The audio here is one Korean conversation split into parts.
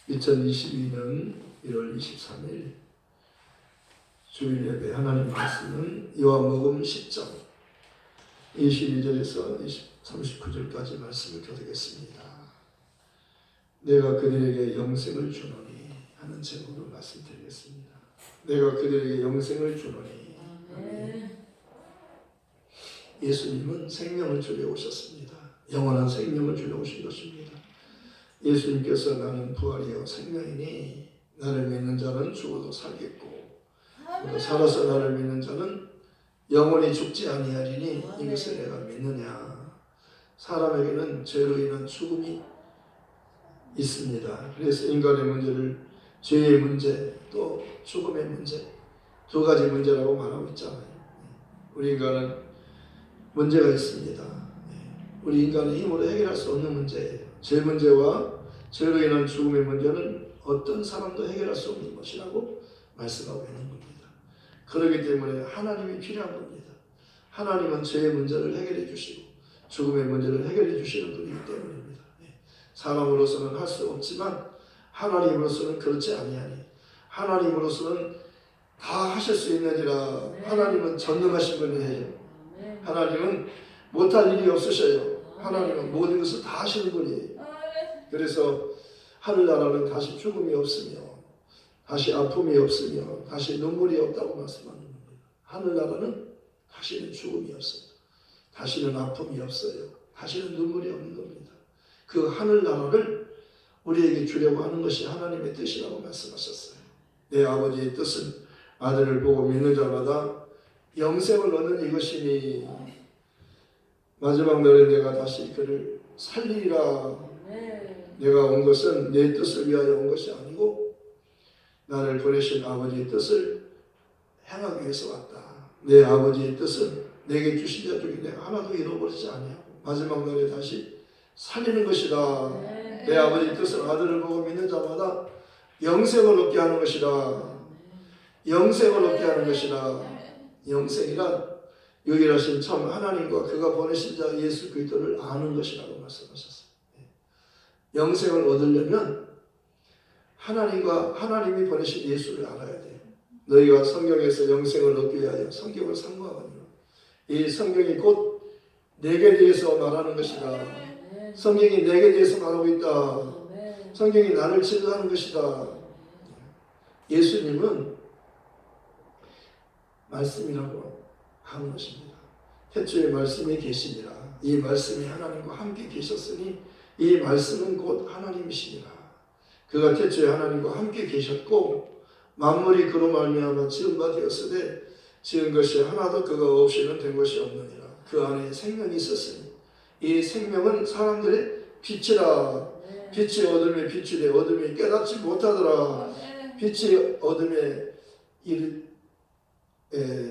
2022년 1월 23일 주일 예배 하나님 말씀은 요한복음 10장 22절에서 39절까지 말씀을 교독했습니다. 내가 그들에게 영생을 주노니 하는 제목으로 말씀드리겠습니다. 내가 그들에게 영생을 주노니. 예수님은 생명을 주려 오셨습니다. 영원한 생명을 주려 오신 것입니다. 예수님께서 나는 부활이요 생명이니 나를 믿는 자는 죽어도 살겠고 살아서 나를 믿는 자는 영원히 죽지 아니하리니 이것을 내가 믿느냐. 사람에게는 죄로 인한 죽음이 있습니다. 그래서 인간의 문제를 죄의 문제 또 죽음의 문제 두 가지 문제라고 말하고 있잖아요. 우리 인간은 문제가 있습니다. 우리 인간의 힘으로 해결할 수 없는 문제예요. 죄 문제와 죄로 인한 죽음의 문제는 어떤 사람도 해결할 수 없는 것이라고 말씀하고 있는 겁니다. 그렇기 때문에 하나님이 필요한 겁니다. 하나님은 죄의 문제를 해결해 주시고 죽음의 문제를 해결해 주시는 분이기 때문입니다. 사람으로서는 할 수 없지만 하나님으로서는 그렇지 아니하니 하나님으로서는 다 하실 수 있느니라. 하나님은 전능하신 분이에요. 하나님은 못할 일이 없으셔요. 하나님은 모든 것을 다 하시는 분이에요. 그래서 하늘나라는 다시 죽음이 없으며 다시 아픔이 없으며 다시 눈물이 없다고 말씀하는 겁니다. 하늘나라는 다시는 죽음이 없어요. 다시는 아픔이 없어요. 다시는 눈물이 없는 겁니다. 그 하늘나라를 우리에게 주려고 하는 것이 하나님의 뜻이라고 말씀하셨어요. 내 아버지의 뜻은 아들을 보고 믿는 자마다 영생을 얻는 이것이니 마지막 날에 내가 다시 그를 살리리라. 내가 온 것은 내 뜻을 위하여 온 것이 아니고 나를 보내신 아버지의 뜻을 행하기 위해서 왔다. 내 아버지의 뜻은 내게 주신 자 중에 내가 하나도 잃어버리지 아니하고 마지막 날에 다시 살리는 것이다. 내 아버지의 뜻은 아들을 보고 믿는 자마다 영생을 얻게 하는 것이다. 영생을 얻게 하는 것이다. 영생이란 유일하신 참 하나님과 그가 보내신 자 예수 그리스도를 아는 것이라고 말씀하셨어요. 영생을 얻으려면 하나님과 하나님이 보내신 예수를 알아야 돼요. 너희가 성경에서 영생을 얻기 위하여 성경을 상고하거니와 이 성경이 곧 내게 대해서 말하는 것이다. 성경이 내게 대해서 말하고 있다. 성경이 나를 진도하는 것이다. 예수님은 말씀이라고 하는 것입니다. 태초에 말씀이 계시니라. 이 말씀이 하나님과 함께 계셨으니 이 말씀은 곧 하나님이시니라. 그가 태초에 하나님과 함께 계셨고 만물이 그로 말미암아 지은 바 되었으되 지은 것이 하나도 그가 없이는 된 것이 없느니라. 그 안에 생명이 있었으니 이 생명은 사람들의 빛이라. 빛이 어둠에 비추되 어둠이 깨닫지 못하더라. 빛이 어둠에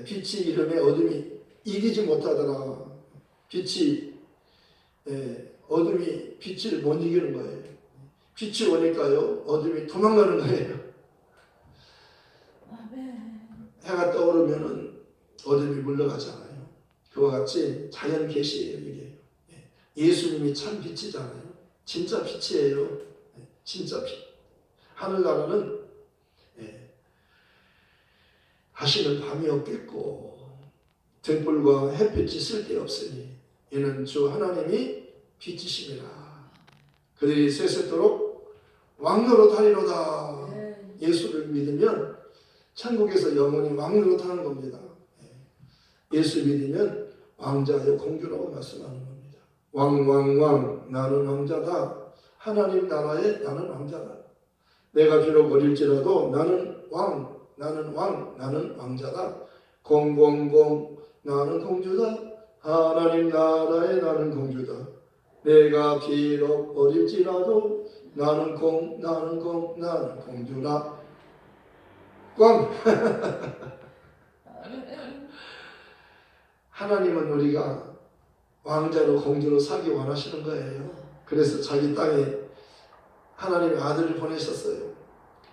빛이 이름에 어둠이 이기지 못하더라. 빛이 어둠이 빛을 못 이기는 거예요. 빛이 오니까요 어둠이 도망가는 거예요. 해가 떠오르면은 어둠이 물러가잖아요. 그와 같이 자연 계시예요. 이게 예수님이 참 빛이잖아요. 진짜 빛이에요. 진짜 빛. 하늘나라는 다시는 밤이 없겠고 등불과 햇빛이 쓸데없으니 이는 주 하나님이 빛이심이라. 그들이 세세토록 왕노릇하리로다. 예수를 믿으면 천국에서 영원히 왕노릇하는 겁니다. 예수 믿으면 왕자여 공주라고 말씀하는 겁니다. 왕왕왕 나는 왕자다. 하나님 나라에 나는 왕자다. 내가 비록 어릴지라도 나는 왕 나는 왕자다. 공공공 나는 공주다. 하나님 나라에 나는 공주다. 내가 비록 어릴지라도 나는 공주라. 꽝. 하나님은 우리가 왕자로 공주로 살기 원하시는 거예요. 그래서 자기 땅에 하나님의 아들을 보내셨어요.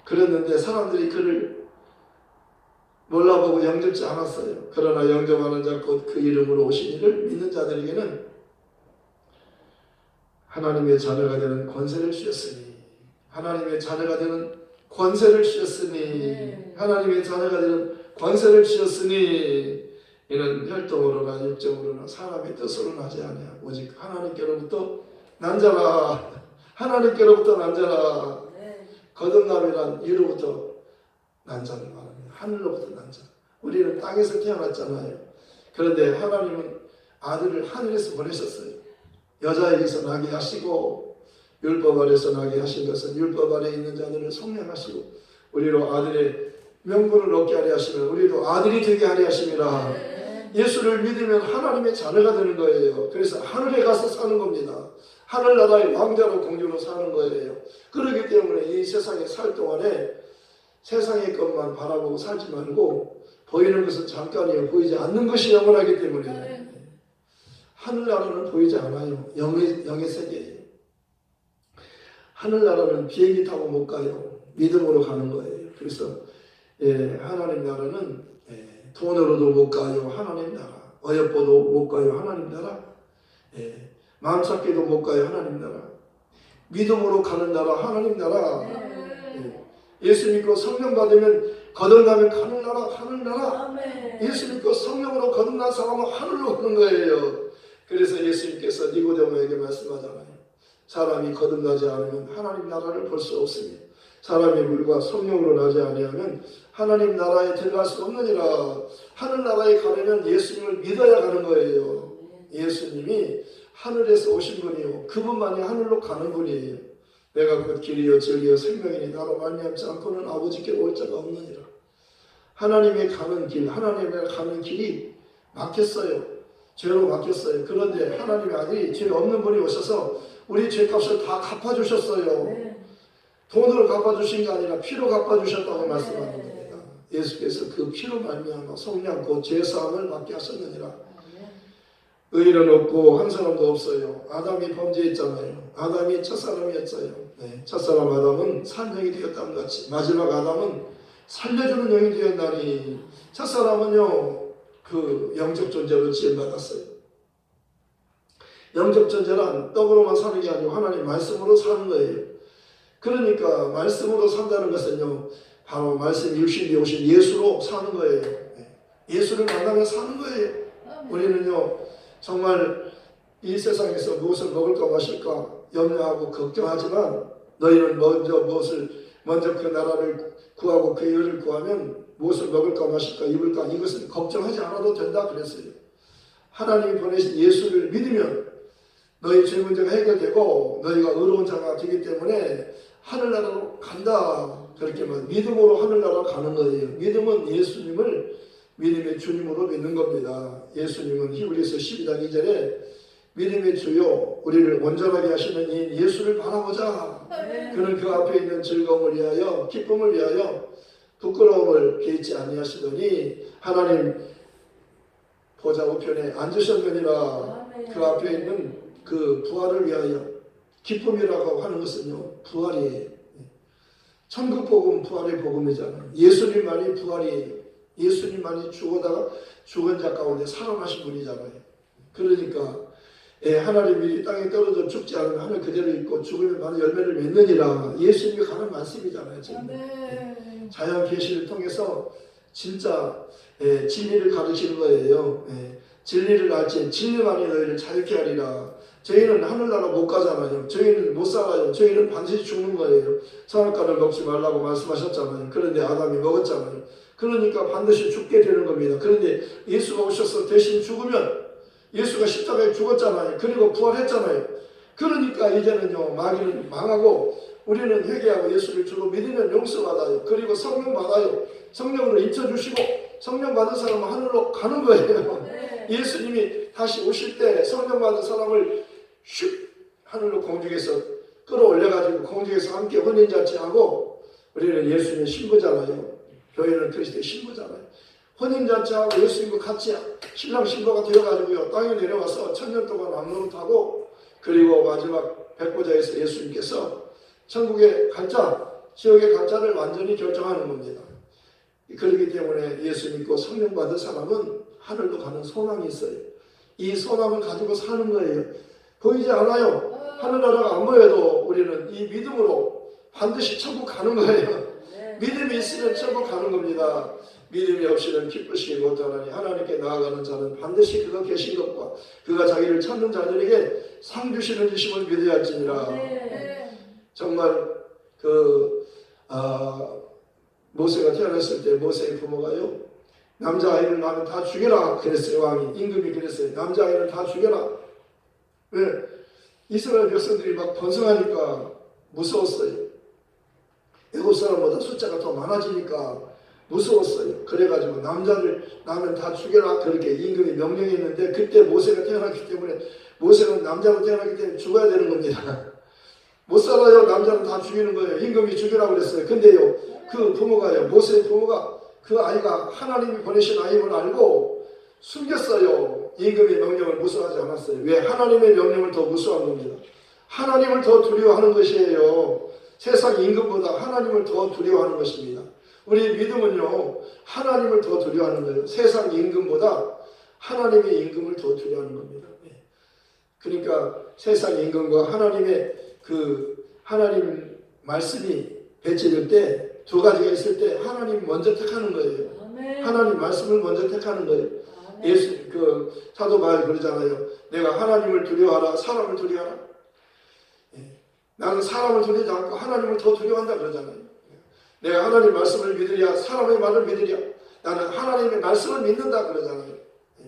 그랬는데 사람들이 그를 몰라보고 영접지 않았어요. 그러나 영접하는 자 곧 그 이름으로 오신 이를 믿는 자들에게는 하나님의 자녀가 되는 권세를 주셨으니 하나님의 자녀가 되는 권세를 주셨으니 네. 하나님의 자녀가 되는 권세를 주셨으니 이는 혈통으로나 육정으로나 사람의 뜻으로는 하지 아니하고 오직 하나님께로부터 난 자라. 하나님께로부터 난 자라. 네. 거듭남이란 이로부터 난 자를 말합니다. 하늘로부터 난 자. 우리는 땅에서 태어났잖아요. 그런데 하나님은 아들을 하늘에서 보내셨어요. 여자에게서 나게 하시고 율법 아래서 나게 하신 것은 율법 아래 있는 자들을 성령하시고 우리로 아들의 명분을 얻게 하려 하시면 우리도 아들이 되게 하려 하심이라. 네. 예수를 믿으면 하나님의 자녀가 되는 거예요. 그래서 하늘에 가서 사는 겁니다. 하늘나라의 왕자로 공주로 사는 거예요. 그렇기 때문에 이 세상에 살 동안에 세상의 것만 바라보고 살지 말고 보이는 것은 잠깐이에요. 보이지 않는 것이 영원하기 때문에 하늘나라는 보이지 않아요. 영의 세계예요. 하늘나라는 비행기 타고 못 가요. 믿음으로 가는 거예요. 그래서 하나님 나라는 돈으로도 못 가요. 하나님 나라. 어여뻐도 못 가요. 하나님 나라. 마음 찾기도 못 가요. 하나님 나라. 믿음으로 가는 나라. 하나님 나라. 예수 믿고 성령 받으면 거듭나면 가는 나라. 하늘 나라. 예수 믿고 성령으로 거듭난 사람은 하늘로 가는 거예요. 그래서 예수님께서 니고데모에게 말씀하잖아요. 사람이 거듭나지 않으면 하나님 나라를 볼 수 없으며 사람이 물과 성령으로 나지 아니하면 하나님 나라에 들어갈 수 없느니라. 하늘 나라에 가려면 예수님을 믿어야 가는 거예요. 예수님이 하늘에서 오신 분이요 그분만이 하늘로 가는 분이에요. 내가 곧 길이요 진리요 생명이니 나로 말미암지 않고는 아버지께 올 자가 없느니라. 하나님의 가는 길, 하나님의 가는 길이 막혔어요. 죄로 막혔어요. 그런데 하나님의 아들이 죄 없는 분이 오셔서 우리 죄값을 다 갚아주셨어요. 돈으로 갚아주신 게 아니라 피로 갚아주셨다고 말씀하는 겁니다. 예수께서 그 피로 말미암아 성령 곧 죄사함을 받게 하셨느니라. 의인은 없고 한 사람도 없어요. 아담이 범죄했잖아요. 아담이 첫사람이었어요. 첫사람 아담은 산 영이 되었다는 같이 마지막 아담은 살려주는 영이 되었나니 첫사람은요 그 영적 존재로 지음받았어요. 영적 존재란 떡으로만 사는 게 아니고 하나님 말씀으로 사는 거예요. 그러니까 말씀으로 산다는 것은요 바로 말씀 육신이 오신 예수로 사는 거예요. 예수를 만나며 사는 거예요. 우리는요 정말 이 세상에서 무엇을 먹을까 마실까 염려하고 걱정하지만 너희는 먼저 그 나라를 구하고 그 의를 구하면 무엇을 먹을까 마실까 입을까 이것은 걱정하지 않아도 된다 그랬어요. 하나님이 보내신 예수를 믿으면 너희 죄 문제가 해결되고 너희가 의로운 자가 되기 때문에 하늘나라로 간다. 그렇게 믿음으로 하늘나라로 가는 거예요. 믿음은 예수님을 믿음의 주님으로 믿는 겁니다. 예수님은 히브리서 12장 2절에 믿음의 주요 우리를 온전하게 하시는 이 예수를 바라보자. 그는 그 앞에 있는 즐거움을 위하여 기쁨을 위하여 부끄러움을 개의치 아니하시더니 하나님 보좌 우편에 앉으셨느니라. 그 앞에 있는 그 부활을 위하여 기쁨이라고 하는 것은요 부활이에요. 천국 복음 부활의 복음이잖아요. 예수님만이 부활이에요. 예수님만이 죽어다가 죽은 자 가운데 살아나신 분이잖아요. 그러니까 하나님이 땅에 떨어져 죽지 않으면 하늘 그대로 있고 죽으면 많은 열매를 맺느니라. 예수님이 가는 말씀이잖아요. 지금. 자연 계시를 통해서 진짜 진리를 가르치는 거예요. 진리를 알지 진리만이 너희를 자유케 하리라. 저희는 하늘나라 못 가잖아요. 저희는 못 살아요. 저희는 반드시 죽는 거예요. 선악과를 먹지 말라고 말씀하셨잖아요. 그런데 아담이 먹었잖아요. 그러니까 반드시 죽게 되는 겁니다. 그런데 예수가 오셔서 대신 죽으면 예수가 십자가에 죽었잖아요. 그리고 부활했잖아요. 그러니까 이제는요 마귀는 망하고 우리는 회개하고 예수를 주로 믿으면 용서받아요. 그리고 성령 받아요. 성령으로 인쳐주시고 성령 받은 사람은 하늘로 가는 거예요. 예수님이 다시 오실 때 성령 받은 사람을 슉 하늘로 공중에서 끌어올려가지고 공중에서 함께 혼인잔치하고 우리는 예수님의 신부잖아요. 교회는 그리스도의 신부잖아요. 혼인잔치하고 예수님과 같이 신랑 신부가 되어가지고요 땅에 내려와서 1000년 동안 왕노릇하고 그리고 마지막 백보자에서 예수님께서 천국의 갈자 지옥의 갈자를 완전히 결정하는 겁니다. 그렇기 때문에 예수 믿고 성령 받은 사람은 하늘로 가는 소망이 있어요. 이 소망을 가지고 사는 거예요. 보이지 않아요. 하늘나라가 안 보여도 우리는 이 믿음으로 반드시 천국 가는 거예요. 믿음이 있으면 천국 가는 겁니다. 믿음이 없이는 기쁘시기 못하나니 하나님께 나아가는 자는 반드시 그가 계신 것과 그가 자기를 찾는 자들에게 상 주시는 주심을 믿어야 할지니라. 정말 모세가 태어났을 때 모세의 부모가요, 남자아이를 낳으면 다 죽여라 그랬어요. 왕이, 임금이 그랬어요. 남자아이를 다 죽여라. 왜? 이스라엘 백성들이 막 번성하니까 무서웠어요. 애국 사람보다 숫자가 더 많아지니까 무서웠어요. 그래가지고 남자를 낳으면 다 죽여라 그렇게 임금이 명령했는데, 그때 모세가 태어났기 때문에, 모세는 남자로 태어났기 때문에 죽어야 되는 겁니다. 못 살아요. 남자는 다 죽이는 거예요. 임금이 죽이라고 그랬어요. 근데요, 그 부모가요, 모세의 부모가 그 아이가 하나님이 보내신 아이임을 알고 숨겼어요. 임금의 명령을 무서워하지 않았어요. 왜? 하나님의 명령을 더 무서워한 겁니다. 하나님을 더 두려워하는 것이에요. 세상 임금보다 하나님을 더 두려워하는 것입니다. 우리 믿음은요, 하나님을 더 두려워하는 거예요. 세상 임금보다 하나님의 임금을 더 두려워하는 겁니다. 그러니까 세상 임금과 하나님의 하나님 말씀이 배치될 때, 두 가지가 있을 때 하나님 먼저 택하는 거예요. 아멘. 하나님 말씀을 먼저 택하는 거예요. 아멘. 예수 사도 바울 그러잖아요. 내가 하나님을 두려워하라, 사람을 두려워하라. 나는 사람을 두려워하지 않고 하나님을 더 두려워한다 그러잖아요. 내가 하나님 말씀을 믿으랴, 사람의 말을 믿으랴. 나는 하나님의 말씀을 믿는다 그러잖아요.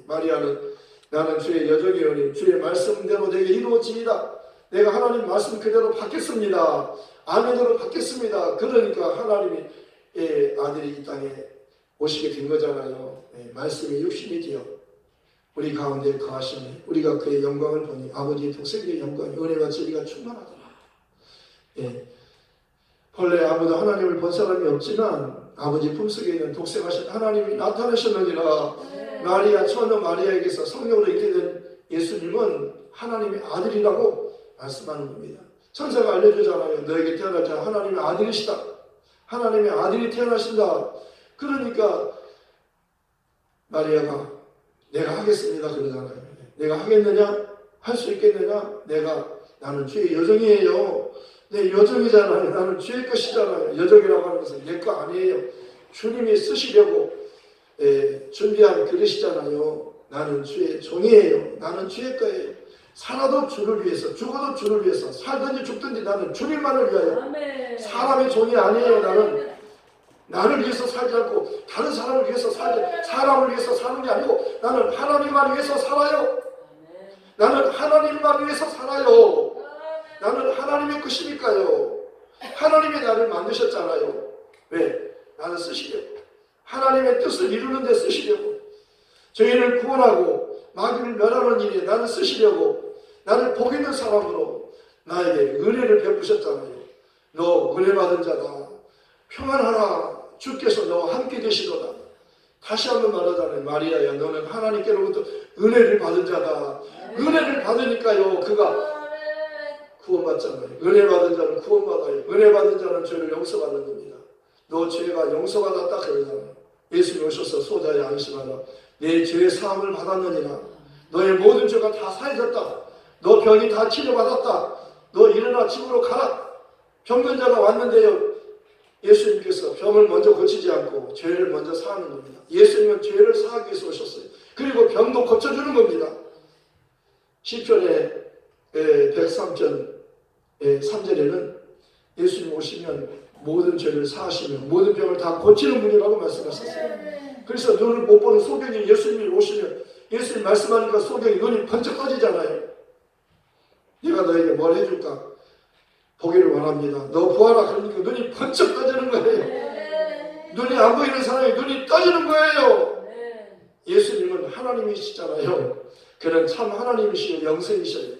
마리아는 나는 주의 여종이오니 주의 말씀대로 내게 이루어지이다. 내가 하나님 말씀 그대로 받겠습니다. 아멘으로 받겠습니다. 그러니까 하나님의 아들이 이 땅에 오시게 된 거잖아요. 말씀이 육신이 되어 우리 가운데 거하시니 우리가 그의 영광을 보니 아버지의 독생자의 영광이 은혜와 진리가 충만하더라. 본래 아무도 하나님을 본 사람이 없지만 아버지 품속에 있는 독생하신 하나님이 나타나셨느니라. 마리아, 처녀 마리아에게서 성령으로 있게 된 예수님은 하나님의 아들이라고 말씀하는 겁니다. 천사가 알려주잖아요. 너에게 태어날 자 하나님의 아들이시다. 하나님의 아들이 태어나신다. 그러니까 마리아가 내가 하겠습니다 그러잖아요. 내가 하겠느냐? 할 수 있겠느냐? 나는 주의 여종이에요. 내 여종이잖아요. 나는 주의 것이잖아요. 여종이라고 하는 것은 내 거 아니에요. 주님이 쓰시려고 준비한 그릇이잖아요. 나는 주의 종이에요. 나는 주의 거예요. 살아도 주를 위해서, 죽어도 주를 위해서, 살든지 죽든지 나는 주님만을 위하여. 아멘. 사람의 종이 아니에요. 나를 위해서 살지 않고 다른 사람을 위해서 사람을 위해서 사는 게 아니고 나는 하나님만 위해서 살아요. 나는 하나님만 위해서 살아요. 나는 하나님의 것이니까요. 하나님이 나를 만드셨잖아요. 왜? 나는 쓰시려고. 하나님의 뜻을 이루는 데 쓰시려고. 죄인을 구원하고 마귀를 멸하는 일에 나는 쓰시려고. 나를 복 있는 사람으로 나에게 은혜를 베푸셨잖아요. 너 은혜 받은 자다. 평안하라. 주께서 너와 함께 계시도다. 다시 한번 말하잖아요. 마리아야, 너는 하나님께로부터 은혜를 받은 자다. 은혜를 받으니까요, 그가 구원받잖아요. 은혜 받은 자는 구원받아요. 은혜 받은 자는 죄를 용서받는 겁니다. 너 죄가 용서받았다 그러잖아요. 예수님 오셔서 소자야 안심하라. 내 죄의 사함을 받았느니라. 너의 모든 죄가 다 사해졌다. 너 병이 다 치료받았다. 너 일어나 집으로 가라. 병든 자가 왔는데요, 예수님께서 병을 먼저 고치지 않고 죄를 먼저 사하는 겁니다. 예수님은 죄를 사하기 위해서 오셨어요. 그리고 병도 고쳐주는 겁니다. 시편의 103편 3절에는 예수님 오시면 모든 죄를 사하시며 모든 병을 다 고치는 분이라고 말씀하셨어요. 그래서 눈을 못 보는 소경이 예수님이 오시면 예수님 말씀하니까 소경이 눈이 번쩍 떠지잖아요. 내가 너에게 뭘 해줄까? 보기를 원합니다. 너 보아라. 그러니까 눈이 번쩍 떠지는 거예요. 눈이 안 보이는 사람이 눈이 떠지는 거예요. 예수님은 하나님이시잖아요. 그는 참 하나님이시요 영생이셔요.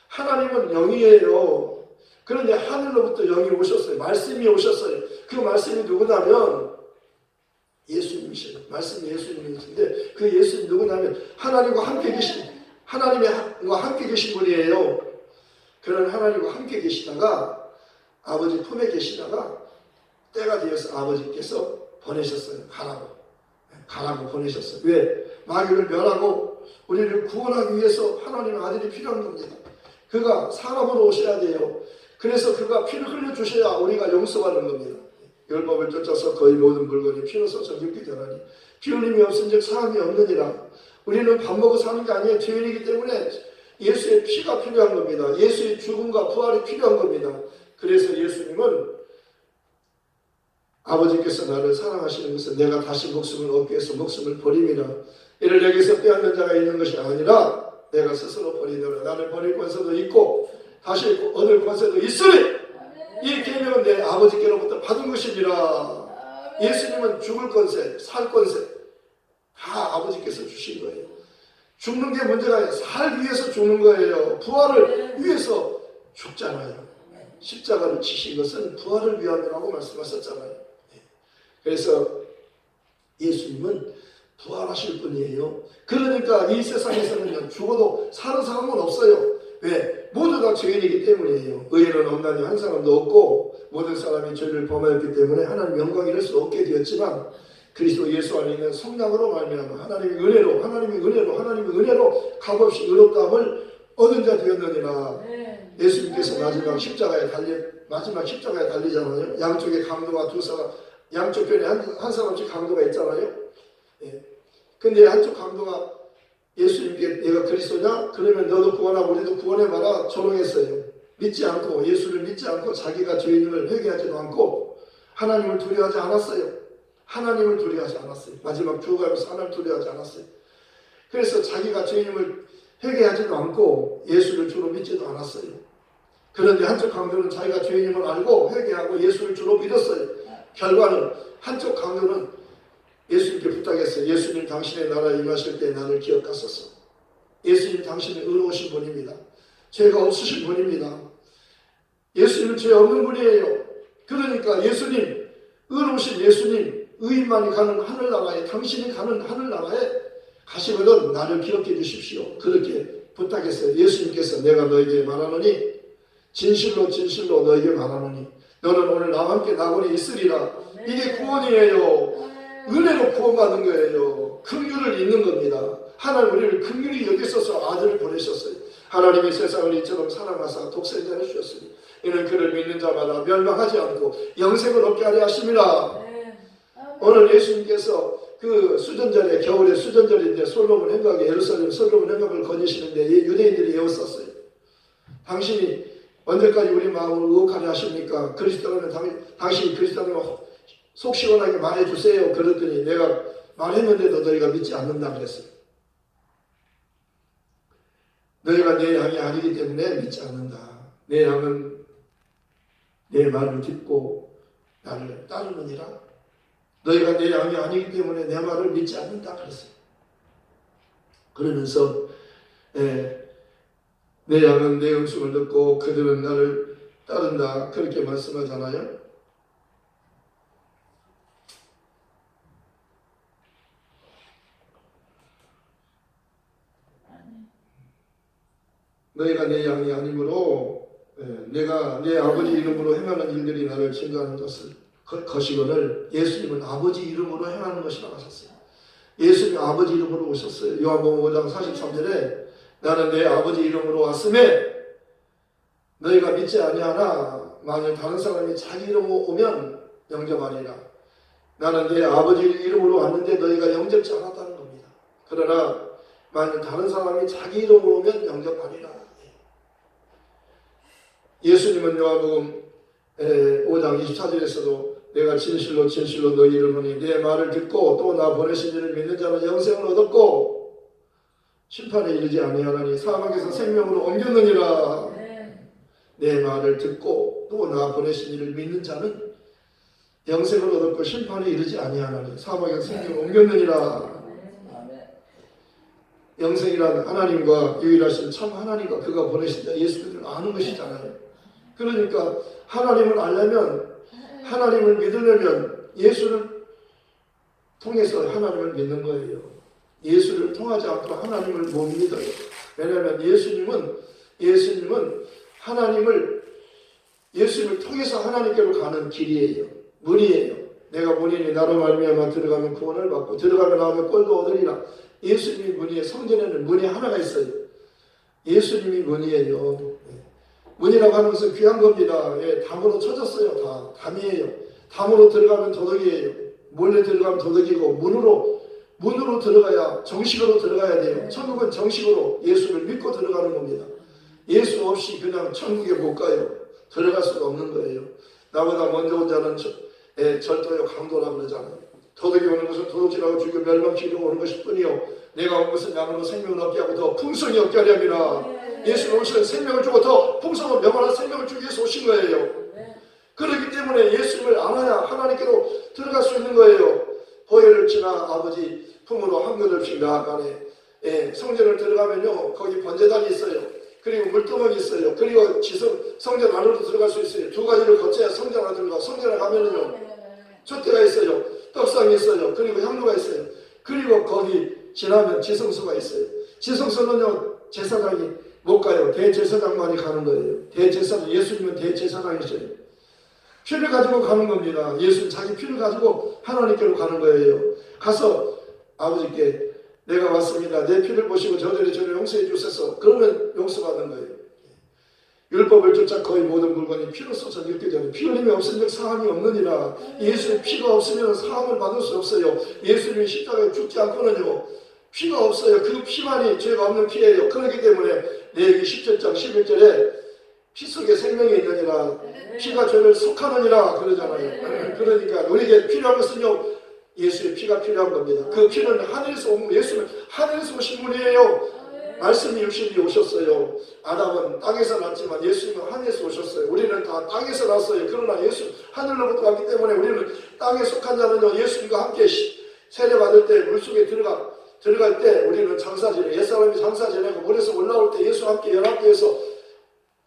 하나님은 영이에요. 그런데 하늘로부터 영이 오셨어요. 말씀이 오셨어요. 그 말씀이 누구냐면 예수님이셔요. 말씀이 예수님이신데 그 예수님 누구냐면 하나님과 함께 계신, 하나님과 함께 계신 분이에요. 그는 하나님과 함께 계시다가 아버지 품에 계시다가 때가 되어서 아버지께서 보내셨어요. 가라고 보내셨어요. 왜? 마귀를 멸하고 우리를 구원하기 위해서 하나님의 아들이 필요한 겁니다. 그가 사람으로 오셔야 돼요. 그래서 그가 피를 흘려주셔야 우리가 용서받는 겁니다. 율법을 쫓아서 거의 모든 물건이 피로써 정결케 되나니 피 흘림이 없은즉 사함이 없느니라. 우리는 밥 먹고 사는 게 아니에요. 죄인이기 때문에 예수의 피가 필요한 겁니다. 예수의 죽음과 부활이 필요한 겁니다. 그래서 예수님은 아버지께서 나를 사랑하시는 것은 내가 다시 목숨을 얻기 위해서 목숨을 버림이라. 이를 내게서 빼앗는 자가 있는 것이 아니라 내가 스스로 버리노라. 나를 버릴 권세도 있고 다시 얻을 권세도 있으니 이 계명은 내 아버지께로부터 받은 것이니라. 예수님은 죽을 권세, 살 권세 다 아버지께서 주신 거예요. 죽는 게 문제가 아니라 살기 위해서 죽는 거예요. 부활을 위해서 죽잖아요. 십자가를 지신 것은 부활을 위함이라고 말씀하셨잖아요. 그래서 예수님은 부활하실 분이에요. 그러니까 이 세상에서는 죽어도 사는 사람은 없어요. 왜? 모두 다 죄인이기 때문이에요. 의인은 없나니 한 사람도 없고 모든 사람이 죄를 범하였기 때문에 하나님 영광 이룰 수 없게 되었지만 그리스도 예수 안에 있는 성령으로 말미암아 하나님의 은혜로 값없이 의롭다함을 얻은 자 되었느니라. 예수님께서 마지막 십자가에 달리잖아요. 양쪽에 강도가 두 사람, 양쪽 편에 한 사람씩 강도가 있잖아요. 근데 한쪽 강도가 예수님께 내가 그리스도냐? 그러면 너도 구원하고 우리도 구원해봐라 조롱했어요. 믿지 않고 예수를 믿지 않고 자기가 죄인임을 회개하지도 않고 하나님을 두려워하지 않았어요. 하나님을 두려워하지 않았어요. 마지막 죽어가면서 하나님을 두려워하지 않았어요. 그래서 자기가 죄인임을 회개하지도 않고 예수를 주로 믿지도 않았어요. 그런데 한쪽 강도는 자기가 죄인임을 알고 회개하고 예수를 주로 믿었어요. 결과는 한쪽 강도는 예수님께 부탁했어요. 예수님 당신의 나라에 임하실 때 나를 기억하소서. 예수님 당신은 의로우신 분입니다. 죄가 없으신 분입니다. 예수님은 죄 없는 분이에요. 그러니까 예수님, 의로우신 예수님, 의인만이 가는 하늘나라에, 당신이 가는 하늘나라에 가시거든 나를 기억해 주십시오. 그렇게 부탁했어요. 예수님께서 내가 너에게 말하노니 진실로 진실로 너에게 말하노니 너는 오늘 나와 함께 낙원에 있으리라. 이게 구원이에요. 은혜로 구원받은 거예요. 긍휼을 잊는 겁니다. 하나님 우리를 긍휼히 여기셔서 아들을 보내셨어요. 하나님이 세상을 이처럼 사랑하사 독생자를 주셨으니 이는 그를 믿는 자마다 멸망하지 않고 영생을 얻게 하려 하심이라. 오늘 예수님께서 그 수전절에 겨울에 수전절인데 솔로몬 행각에 예루살렘 솔로몬 행각을 거니시는데 유대인들이 에워쌌어요. 당신이 언제까지 우리 마음을 의혹하려 하십니까? 그리스도라면 당신이 그리스도라면 속 시원하게 말해주세요. 그랬더니 내가 말했는데도 너희가 믿지 않는다 그랬어요. 너희가 내 양이 아니기 때문에 믿지 않는다. 내 양은 내 말을 듣고 나를 따르느니라. 너희가 내 양이 아니기 때문에 내 말을 믿지 않는다 그랬어요. 그러면서 내 양은 내 음성을 듣고 그들은 나를 따른다 그렇게 말씀하잖아요. 너희가 내 양이 아니므로 내가 내 아버지 이름으로 행하는 일들이 나를 증거하는 것이거늘 예수님은 아버지 이름으로 행하는 것이라고 하셨어요. 예수님이 아버지 이름으로 오셨어요. 요한복음 5장 43절에 나는 내 아버지 이름으로 왔음에 너희가 믿지 아니하나 만일 다른 사람이 자기 이름으로 오면 영접하리라. 나는 내 아버지 이름으로 왔는데 너희가 영접지 않았다는 겁니다. 그러나 만일 다른 사람이 자기 이름으로 오면 영접하리라. 예수님은 요한복음 5장 24절에서도 내가 진실로 진실로 너희 이름으니 내 말을 듣고 또 나 보내신 이를 믿는 자는 영생을 얻었고 심판에 이르지 아니하나니 사망에서 생명으로 옮겼느니라. 내 말을 듣고 또 나 보내신 이를 믿는 자는 영생을 얻었고 심판에 이르지 아니하나니 사망에서 생명을 옮겼느니라. 영생이란 하나님과 유일하신 참 하나님과 그가 보내신 자 예수 그리스도를 아는 것이잖아요. 그러니까 하나님을 알려면 하나님을 믿으려면 예수를 통해서 하나님을 믿는 거예요. 예수를 통하지 않고 하나님을 못 믿어요. 왜냐하면 예수님은 예수님을 통해서 하나님께로 가는 길이에요. 문이에요. 내가 문이니 나로 말미암아 들어가면 구원을 받고 들어가면 나오면 꼴도 얻으리라. 예수님이 문이에요. 성전에는 문이 하나가 있어요. 예수님이 문이에요. 문이라고 하는 것은 귀한 겁니다. 예, 담으로 쳐졌어요. 담이에요. 담으로 들어가면 도덕이에요. 몰래 들어가면 도덕이고 문으로 들어가야 정식으로 들어가야 돼요. 천국은 정식으로 예수를 믿고 들어가는 겁니다. 예수 없이 그냥 천국에 못 가요. 들어갈 수가 없는 거예요. 나보다 먼저 온 자는 절도요 강도라 그러잖아요. 도덕이 오는 것은 도둑질하고 죽이고 멸망시키려고 오는 것일 뿐이요 내가 온 것은 양으로 생명을 얻게 하고 더 풍성히 얻게 하려 함이라. 예수는 오시는 생명을 주고 더 풍성한 명확한 생명을 주기 위해서 오신 거예요. 그렇기 때문에 예수님을 알아야 하나님께로 들어갈 수 있는 거예요. 보혈을 지나 아버지 품으로 한 걸음씩 나아가네. 성전을 들어가면요 거기 번제단이 있어요. 그리고 물두멍이 있어요. 그리고 성전 안으로 들어갈 수 있어요. 두 가지를 거쳐야 성전 안으로 들어가. 성전에 가면은요 촛대가 있어요. 떡상이 있어요. 그리고 향로가 있어요. 그리고 거기 지나면 지성소가 있어요. 지성소는요 제사장이 못 가요. 대제사장만이 가는 거예요. 대제사장, 예수님은 대제사장이셔요. 피를 가지고 가는 겁니다. 예수는 자기 피를 가지고 하나님께로 가는 거예요. 가서 아버지께 내가 왔습니다. 내 피를 보시고 저들이 저를 용서해 주셔서 그러면 용서받는 거예요. 율법을 쫓아 거의 모든 물건이 피로써 이렇게 되는 피 흘림이 없으면 사함이 없느니라. 예수의 피가 없으면 사함을 받을 수 없어요. 예수님이 십자가에 죽지 않고는요 피가 없어요. 그 피만이 죄가 없는 피예요. 그렇기 때문에 레위기 17장 11절에 피 속에 생명이 있느니라. 피가 죄를 속하느니라 그러잖아요. 그러니까 우리에게 필요한 것은요 예수의 피가 필요한 겁니다. 그 피는 하늘에서 온 예수는 하늘에서 오신 분이에요. 말씀이 육신이 오셨어요. 아담은 땅에서 났지만 예수님은 하늘에서 오셨어요. 우리는 다 땅에서 났어요. 그러나 예수 하늘로부터 왔기 때문에 우리는 땅에 속한 자는요 예수님과 함께 세례받을 때 물속에 들어갈 때 우리는 장사 지내 옛사람이 장사 지내고 물에서 올라올 때 예수와 함께 연합돼서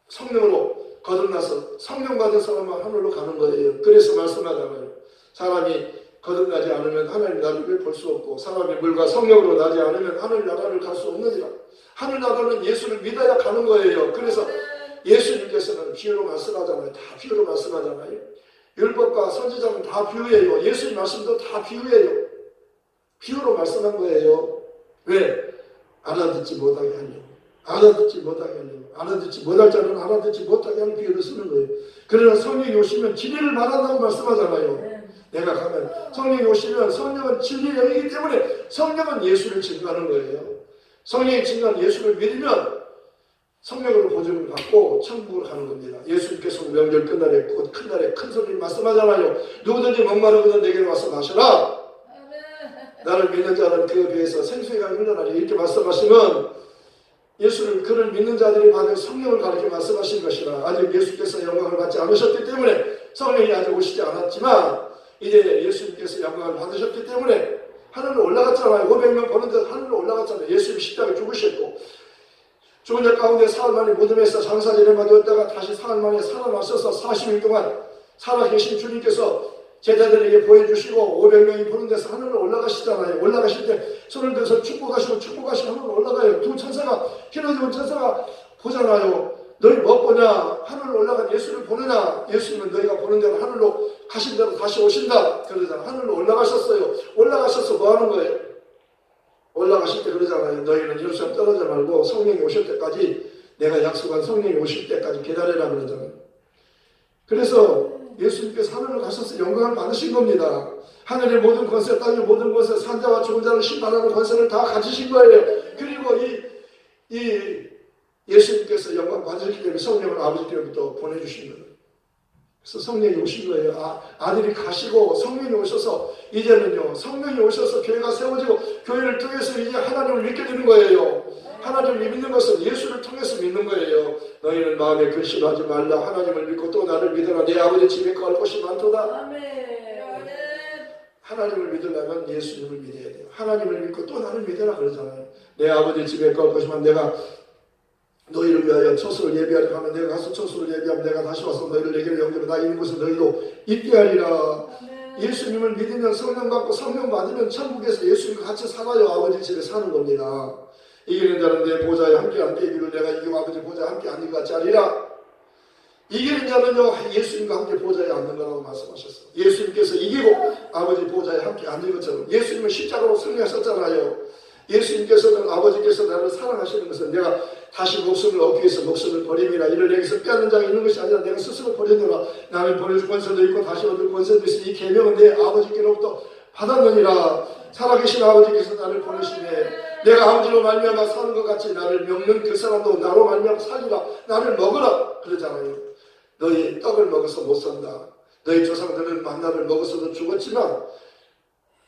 성령으로 거듭나서 성령 받은 사람은 하늘로 가는 거예요. 그래서 말씀하잖아요. 사람이 거듭나지 않으면 하나님 나라를 볼 수 없고 사람이 물과 성령으로 나지 않으면 하늘 나라를 갈 수 없느니라. 하늘 나라는 예수를 믿어야 가는 거예요. 그래서 예수님께서는 비유로 말씀하잖아요. 다 비유로 말씀하잖아요. 율법과 선지자는 다 비유예요. 예수님 말씀도 다 비유예요. 비유로 말씀한 거예요. 왜? 알아듣지 못하게 하려고. 알아듣지 못하게 하려고. 알아듣지 못할 자는 알아듣지 못하게 하는 비유를 쓰는 거예요. 그러나 성령이 오시면 진리를 말한다고 말씀하잖아요. 내가 가면 성령이 오시면 성령은 진리의 영이기 때문에 성령은 예수를 증거하는 거예요. 성령이 증거한 예수를 믿으면 성령으로 보증을 받고 천국으로 가는 겁니다. 예수님께서 명절 끝날에 곧 큰 날에 큰 소리를 말씀하잖아요. 누구든지 목마르거든 내게로 와서 마셔라. 나를 믿는 자는 그 배에서 생수의 강이 흘러나리. 이렇게 말씀하시면 예수를 그를 믿는 자들이 받은 성령을 가르쳐 말씀하신 것이라. 아직 예수께서 영광을 받지 않으셨기 때문에 성령이 아직 오시지 않았지만 이제 예수님께서 영광을 받으셨기 때문에 하늘로 올라갔잖아요. 500명 보는데 하늘로 올라갔잖아요. 예수님이 십자가에 죽으셨고 죽은 자 가운데 사흘 만에 무덤에서 장사 지내마 되었다가 다시 사흘 만에 살아나셔서 40일 동안 살아계신 주님께서 제자들에게 보여주시고 500명이 보는 데서 하늘로 올라가시잖아요. 올라가실 때 손을 들어서 축복하시고 하늘로 올라가요. 두 천사가 기러지고 천사가 보잖아요. 너희 뭐 보냐? 하늘로 올라간 예수를 보느냐? 예수님은 너희가 보는 대로 하늘로 가신 대로 다시 오신다 그러잖아요. 하늘로 올라가셨어요. 올라가셔서 뭐 하는 거예요? 올라가실 때 그러잖아요. 너희는 예루살렘 떨어져 말고 성령이 오실 때까지 내가 약속한 성령이 오실 때까지 기다리라 그러잖아요. 그래서 예수님께서 하늘로 가셔서 영광을 받으신 겁니다. 하늘의 모든 권세, 땅의 모든 권세, 산자와 죽은 자를 심판하는 권세를 다 가지신 거예요. 그리고 이 예수님께서 영광 받으셨기 때문에 성령을 아버지께로부터 보내주신 거예요. 그래서 성령이 오신 거예요. 아들이 가시고 성령이 오셔서 이제는요 성령이 오셔서 교회가 세워지고 교회를 통해서 이제 하나님을 믿게 되는 거예요. 하나님을 믿는 것은 예수를 통해서 믿는 거예요. 너희는 마음에 근심하지 말라. 하나님을 믿고 또 나를 믿어라. 내 아버지 집에 거할 곳이 많도다. 하나님을 믿으려면 예수님을 믿어야 돼요. 하나님을 믿고 또 나를 믿어라 그러잖아요. 내 아버지 집에 거할 곳이 많 내가 너희를 위하여 처소를 예비하려 하면 내가 가서 처소를 예비하면 내가 다시 와서 너희를 내게로 영접해 나 있는 곳에 너희도 있게 하리라. 예수님을 믿으면 성령 받고 성령 받으면 천국에서 예수님과 같이 살아요. 아버지 집에 사는 겁니다. 이기는 자는 내 보좌에 함께 앉게 이기를 내가 이기고 아버지 보좌에 함께 앉는 것 같이 하리라. 이기는 자는요 예수님과 함께 보좌에 앉는 거라고 말씀하셨어요. 예수님께서 이기고 아버지 보좌에 함께 앉는 것처럼 예수님은 십자가로 승리하셨잖아요. 예수님께서는 아버지께서 나를 사랑하시는 것은 내가 다시 목숨을 얻기 위해서 목숨을 버림이라. 이를 여기서 빼앗는 자가 있는 것이 아니라 내가 스스로 버리노라. 나는 버릴 권세도 있고 다시 얻을 권세도 있으니 이 계명은 내 아버지께로부터 받았느니라. 살아계신 아버지께서 나를 보내시네. 내가 아버지로 말미암아 사는 것 같이 나를 먹는 그 사람도 나로 말미암아 살리라. 나를 먹으라 그러잖아요. 너희 떡을 먹어서 못 산다. 너희 조상들은 만나를 먹어서도 죽었지만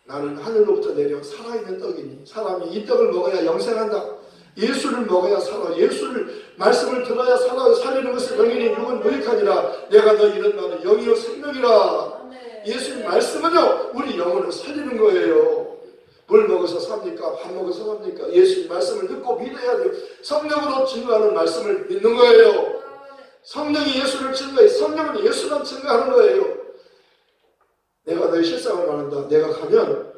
나는 하늘로부터 내려 살아있는 떡이니 사람이 이 떡을 먹어야 영생한다. 예수를 먹어야 살아. 예수를 말씀을 들어야 살아. 살리는 것은 영이니 육은 무익하니라. 내가 너 이런 말은 영이요 생명이라. 예수님 말씀은요 우리 영혼을 살리는 거예요. 뭘 먹어서 삽니까? 밥 먹어서 삽니까? 예수님 말씀을 듣고 믿어야 돼요. 성령으로 증거하는 말씀을 믿는 거예요. 성령이 예수를 증거해. 성령은 예수만 증거하는 거예요. 내가 너의 실상을 말한다. 내가 가면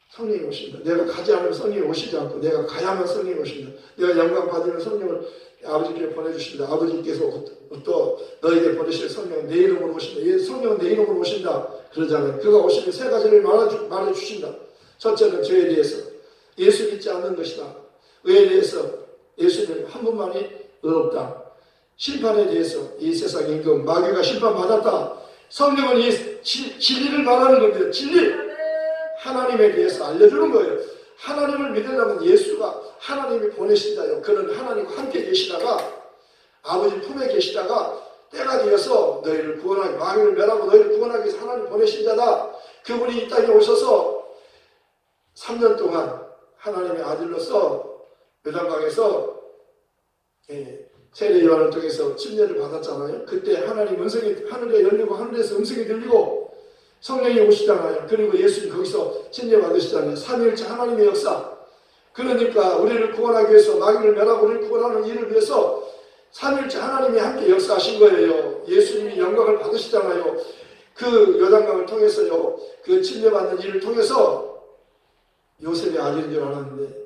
성령이 오신다. 내가 가지 않으면 성령이 오시지 않고 내가 가야만 성령이 오신다. 내가 영광 받으면 성령을 아버지께 보내주신다. 아버지께서 또 너에게 보내실 성령은 내 이름으로 오신다. 성령은 내 이름으로 오신다. 그러잖아요. 그가 오시면 세 가지를 말해주신다. 첫째는 죄에 대해서 예수 믿지 않는 것이다. 의에 대해서 예수님 한 분만이 의롭다. 심판에 대해서 이 세상 임금 마귀가 심판받았다. 성령은 이 진리를 말하는 겁니다. 진리! 하나님에 대해서 알려주는 거예요. 하나님을 믿으려면 예수가 하나님이 보내신 자요. 그는 하나님과 함께 계시다가 아버지 품에 계시다가 때가 되어서 너희를 구원하기, 마귀를 멸하고 너희를 구원하기 위해서 하나님 보내신 자다. 그분이 이 땅에 오셔서 3년 동안 하나님의 아들로서 요단강에서 세례 요한을 통해서 침례를 받았잖아요. 그때 하나님 음성이 하늘에 열리고 하늘에서 음성이 들리고 성령이 오시잖아요. 그리고 예수님 거기서 침례 받으시잖아요. 삼위일체 하나님의 역사. 그러니까 우리를 구원하기 위해서 마귀를 멸하고 우리를 구원하는 일을 위해서 삼위일체 하나님이 함께 역사하신 거예요. 예수님이 영광을 받으시잖아요. 그 요단강을 통해서요. 그 침례 받는 일을 통해서 요셉의 아들인 줄 알았는데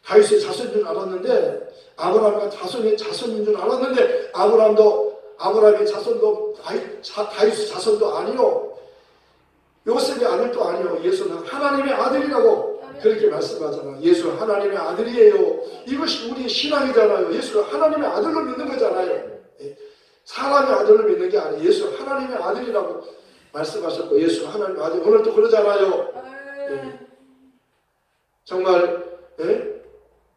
다윗의 자손인 줄 알았는데 아브라함과 자손인 줄 알았는데 아브라함의 자손도 다윗의 자손도 아니요. 요셉의 아들도 아니요. 예수는 하나님의 아들이라고 그렇게 말씀하잖아요. 예수는 하나님의 아들이에요. 이것이 우리의 신앙이잖아요. 예수를 하나님의 아들로 믿는 거잖아요. 사람의 아들로 믿는 게 아니에요. 예수는 하나님의 아들이라고 말씀하셨고 예수는 하나님의 아들. 오늘도 그러잖아요. 정말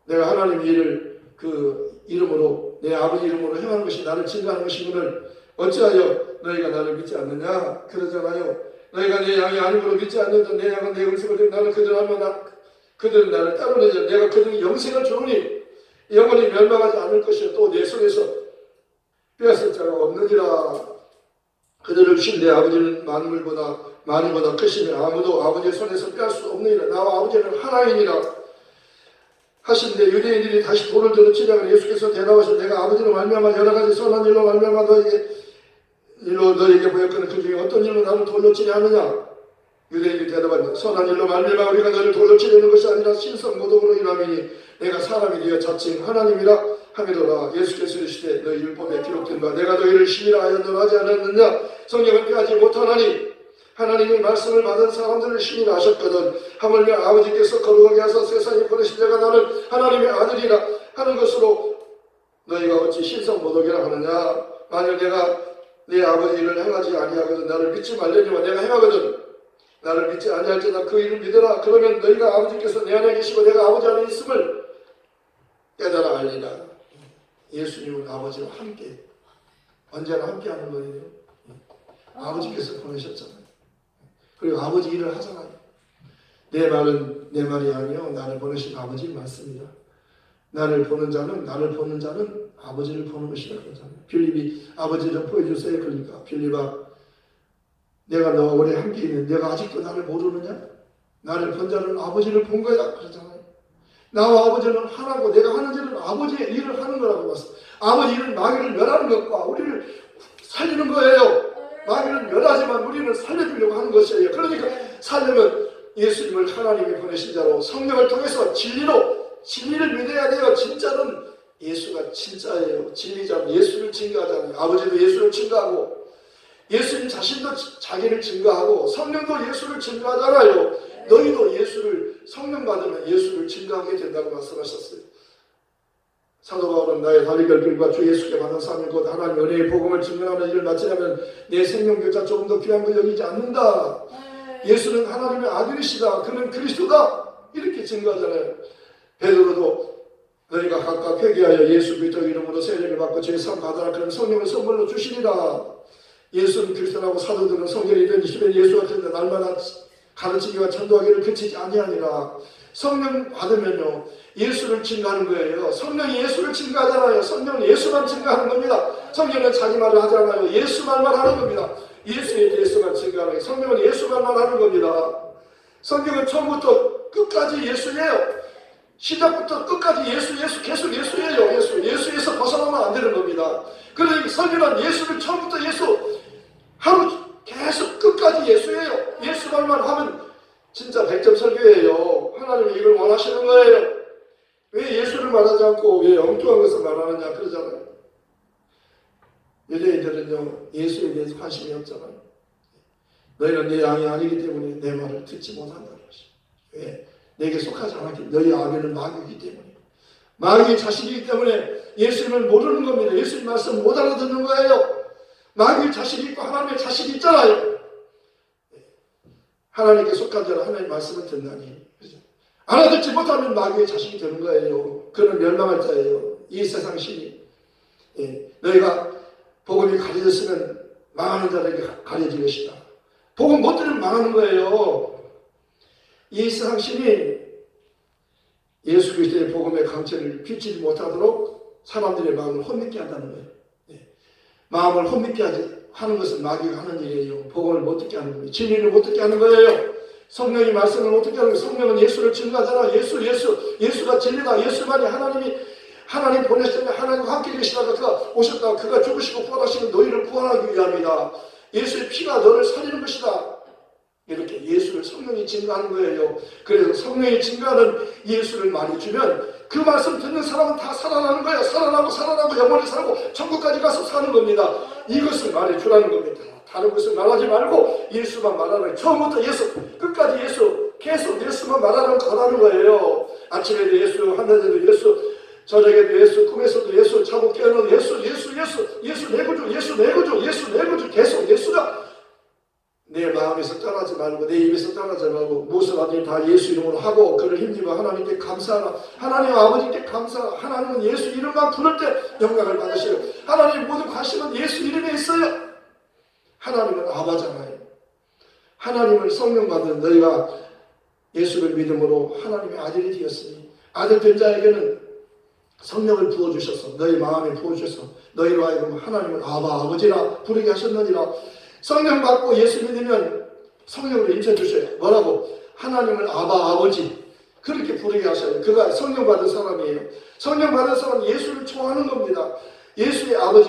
내가 하나님 일을 그 이름으로 내 아버지 이름으로 행하는 것이 나를 증거하는 것이거늘 어찌하여 너희가 나를 믿지 않느냐 그러잖아요. 너희가 내 양이 아니므로 믿지 않는다. 내 양은 내 음성을 듣고 나는 그들을 하면 그들은 나를 따르느냐. 내가 그들에게 영생을 주노니 영원히 멸망하지 않을 것이요 또 내 손에서 빼앗을 자가 없느니라. 그들을 주신 내 아버지는 만물보다 크시며 아무도 아버지의 손에서 빼앗을 수 없느니라. 나와 아버지는 하나이니라 하신데 유대인들이 다시 돌을 들어 치려고 예수께서 대답하시되 내가 아버지로 말미암아 여러 가지 선한 일로 말미암아 너에게 보였거늘 그 중에 어떤 일로 나를 돌로 치려 하느냐. 유대인들이 대답하되 선한 일로 말미암아 우리가 너를 돌로 치려는 것이 아니라 신성 모독으로 인함이니 내가 사람이 되어 자칭 하나님이라 하미로라. 예수께서 이르시되 너희 율법에 기록된 바 내가 너희를 신이라 하여 너하지 않았느냐. 성경을 피하지 못하나니 하나님의 말씀을 받은 사람들을 신이라 하셨거든. 하물며 아버지께서 거룩하게 하사 세상에 보내신 자가 나는 하나님의 아들이라 하는 것으로 너희가 어찌 신성 모독이라 하느냐. 만일 내가 내 아버지 일을 행하지 아니하거든 나를 믿지 말려니와 내가 행하거든 나를 믿지 아니할지나 그 일을 믿으라. 그러면 너희가 아버지께서 내 안에 계시고 내가 아버지 안에 있음을 깨달아 알리라. 예수님은 아버지와 함께 언제나 함께하는 거예요. 아버지께서 보내셨잖아요. 그리고 아버지 일을 하잖아요. 내 말은 내 말이 아니요 나를 보내신 아버지 말씀이다. 나를 보는 자는 아버지를 보는 것이라 그러잖아요. 빌립이 아버지 좀 보여주세요. 그러니까 빌립아 내가 너와 오래 함께 있는데 내가 아직도 나를 모르느냐? 나를 본 자는 아버지를 본 거야 그러잖아요. 나와 아버지는 하나고 내가 하는 일은 아버지의 일을 하는 거라고 봤어. 아버지 일은 마귀를 멸하는 것과 우리를 살리는 거예요. 마귀는 멸하지만 우리는 살려주려고 하는 것이에요. 그러니까 살려면 예수님을 하나님이 보내신 자로 성령을 통해서 진리를 믿어야 돼요. 진짜는 예수가 진짜예요. 진리자는 예수를 증거하잖아요. 아버지도 예수를 증거하고 예수님 자신도 자기를 증거하고 성령도 예수를 증거하잖아요. 너희도 예수를 성령 받으면 예수를 증거하게 된다고 말씀하셨어요. 사도 바울은 나의 다리 결길과 주 예수께 받은 사명 곧 하나님 은혜의 복음을 증언하는 일을 마치려면 내 생명교자 조금 더 귀한 걸 여기지 않는다. 예수는 하나님의 아들이시다. 그는 그리스도다. 이렇게 증거하잖아요. 베드로도 너희가 각각 회개하여 예수 그리스도 이름으로 세례를 받고 죄사함 받으라. 그는 성령을 선물로 주시리라. 예수는 그리스도라고 사도들은 성경에 이런 힘에 예수 같은 날마다 가르치기와 전도하기를 그치지 아니하니라. 성령 받으면요 예수를 증거하는 거예요. 성령이 예수를 증거하잖아요. 성령은 예수만 증거하는 겁니다. 성령은 자기 말을 하지 않아요. 예수 말만 하는 겁니다. 예수에 대해서만 증거하는 거예요. 성령은 예수 말만 하는 겁니다. 성경은 처음부터 끝까지 예수예요. 시작부터 끝까지 예수 계속 예수예요. 예수에서 벗어나면 안 되는 겁니다. 그러니 성경은 예수를 처음부터 예수 하루 계속 끝까지 예수예요. 예수 말만 하면 진짜 100점 설교예요. 하나님이 이걸 원하시는 거예요. 왜 예수를 말하지 않고 왜 엉뚱한 것을 말하느냐 그러잖아요. 유대인들은요 예수에 대해서 관심이 없잖아요. 너희는 내 양이 아니기 때문에 내 말을 듣지 못한다는 것이. 왜? 내게 속하지 않았기 때문에. 너희 아비는 마귀이기 때문에. 마귀의 자식이기 때문에 예수님을 모르는 겁니다. 예수님 말씀 못 알아듣는 거예요. 마귀의 자식이 있고 하나님의 자식이 있잖아요. 하나님께 속한 자는 하나님의 말씀을 듣나니. 그렇죠? 알아듣지 못하면 마귀의 자식이 되는 거예요. 그는 멸망할 자예요. 이 세상 신이. 너희가 복음이 가려졌으면 망하는 자들에게 가려질 것이다. 복음 못 들으면 망하는 거예요. 이 세상 신이 예수 그리스도의 복음의 강체를 비치지 못하도록 사람들의 마음을 혼미케 한다는 거예요. 마음을 혼미케 하는 것은 마귀가 하는 일이에요. 복음을 못 듣게 하는 거예요. 진리를 못 듣게 하는 거예요. 성령이 말씀을 못 듣게 하는 거예요. 성령은 예수를 증거하잖아. 예수가 진리다. 예수만이 하나님 보내시면 하나님과 함께 계시다가 그가 오셨다가 그가 죽으시고 부활하시는 너희를 구원하기 위함이다. 예수의 피가 너를 살리는 것이다. 이렇게 예수를 성령이 증거하는 거예요. 그래서 성령이 증거하는 예수를 말해주면 그 말씀 듣는 사람은 다 살아나는 거예요. 살아나고 영원히 살고 천국까지 가서 사는 겁니다. 이것을 말해주라는 겁니다. 다른 것을 말하지 말고 예수만 말하는, 처음부터 예수, 끝까지 예수, 계속 예수만 말하는 거라는 거예요. 아침에도 예수, 한낮에도 예수, 저녁에도 예수, 꿈에서도 예수, 자고 깨어나도 예수 내 구주, 계속 예수가 내 마음에서 떠나지 말고 내 입에서 떠나지 말고 무엇을 하든지 다 예수 이름으로 하고 그를 힘입어 하나님께 감사하라. 하나님 아버지께 감사하라. 하나님은 예수 이름만 부를 때 영광을 받으시고 하나님 모든 관심은 예수 이름에 있어요. 하나님은 아버잖아요. 하나님을 성령 받은 너희가 예수를 믿음으로 하나님의 아들이 되었으니 아들 된 자에게는 성령을 부어주셔서 너희 마음에 부어주셔서 너희로 하여금 하나님을 아버지라 부르게 하셨느니라. 성령 받고 예수 믿으면 성령으로 인쳐주셔요. 뭐라고? 하나님을 아버지 그렇게 부르게 하셔요. 그가 성령 받은 사람이에요. 성령 받은 사람은 예수를 좋아하는 겁니다. 예수의 아버지